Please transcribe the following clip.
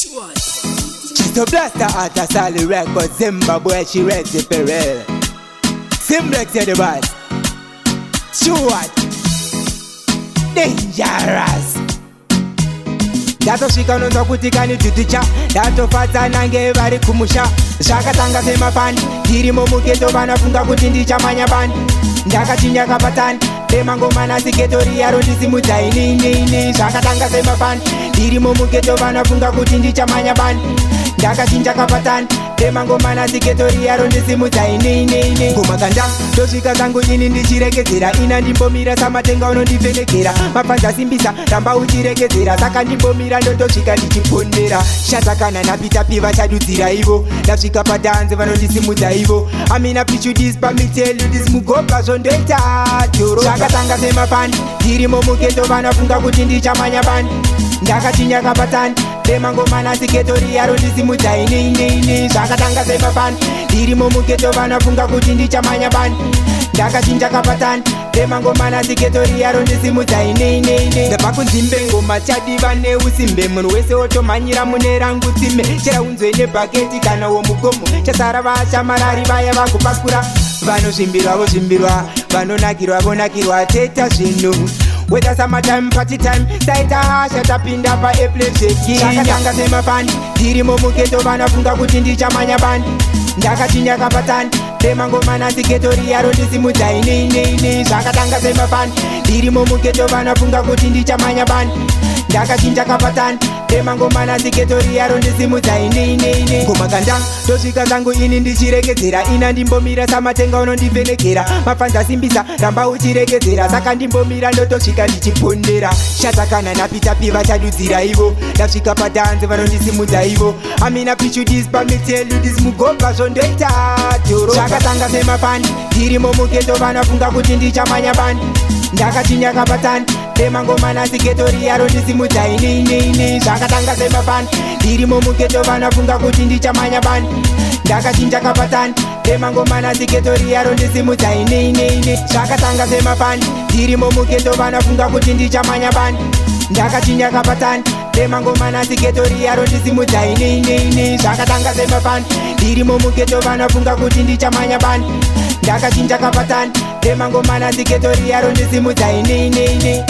She's a blaster at a Sally record, Zimbabwe, she ready for real. Simblex the boss. Short. Dangerous. Datosvika nonzwa kuti kani tutucha datofadza nange vari kumusha zvakatanga semapani ndiri mugeto vanafunga kuti ndichamanya bani ndakachinyaka patani remangomana siketori yaro ndisimudza inini zvakatanga semapani ndiri mugeto vanafunga kuti ndichamanya bani ndakachinjaka patani remangomana siketori yaro ndisimudza inini kumakanda ndosvika zangu ini ndichiregedzera ina ndimbomira samatenga unondivhenekera mapfanza simbisa ramba uchiregedzera saka ndimbomira ndondosvika ndichipondera shatakana napita piva chadudzira ivo ndasvika padanze vanondisimudza ivo amina pichudis pamiteludis mugopa zvondoita doro zvakatanga semapani ndirimo mugeto vanafunga kuti ndichamanya bani ndakachinyaka patani remangomana siketori yaro ndisimudza inini zvakatanga semapani ndirimo mugeto vanafunga kuti ndichamanya bani ndakachinjaka patani remangomana siketori yaro ndisimudza inini ndabva kunzimbe ngoma chadiva neusimbe munhu wese otomhanyira mune rangu tsime chera unzwe nebhaketi kana womugomo chasara vashamarari vaya vagopakura vanozvimbirwa vozvimbirwa vanonakirwa vonakirwa teta zvinhu whether summertime party time saita hasha tapinda paeple zvekiyakatanga semapani ndirimo mugeto vanafunga kuti ndichamanya bani ndakachinyaka patani remangomana siketori yaro ndisimudza inini zvakatanga semapani ndirimo mugeto vanafunga kuti ndichamanya bani ndakachinjaka patani remangomana siketori yaro ndisimudza inini kumakanda ndosvika zangu ini ndichiregedzera ina ndimbomira samatenga unondivhenekera mapfanza simbisa ramba uchiregedzera saka ndimbomira ndotosvika ndichipondera shatakana napita piva chadudzira ivo ndasvika padanze vanondisimudza ivo amina pichudis pamiteludis mugopa zvondoita doro zvakatanga semapani ndirimo mugeto vanafunga kuti ndichamanya bani ndakachinyaka patani remangomana siketori yaro ndisimudza inini zvakatanga semapani ndirimo mugeto vanafunga kuti ndichamanya bani ndakachinjaka patani remangomana siketori yaro ndisimudza inini zvakatanga semapani ndirimo mugeto vanafunga kuti ndichamanya bani ndakachinyaka patani remangomana siketori yaro ndisimudza inini zvakatanga semapani ndirimo mugeto vanafunga kuti ndichamanya bani ndakachinjaka patani remangomana siketori yaro ndisimudza inini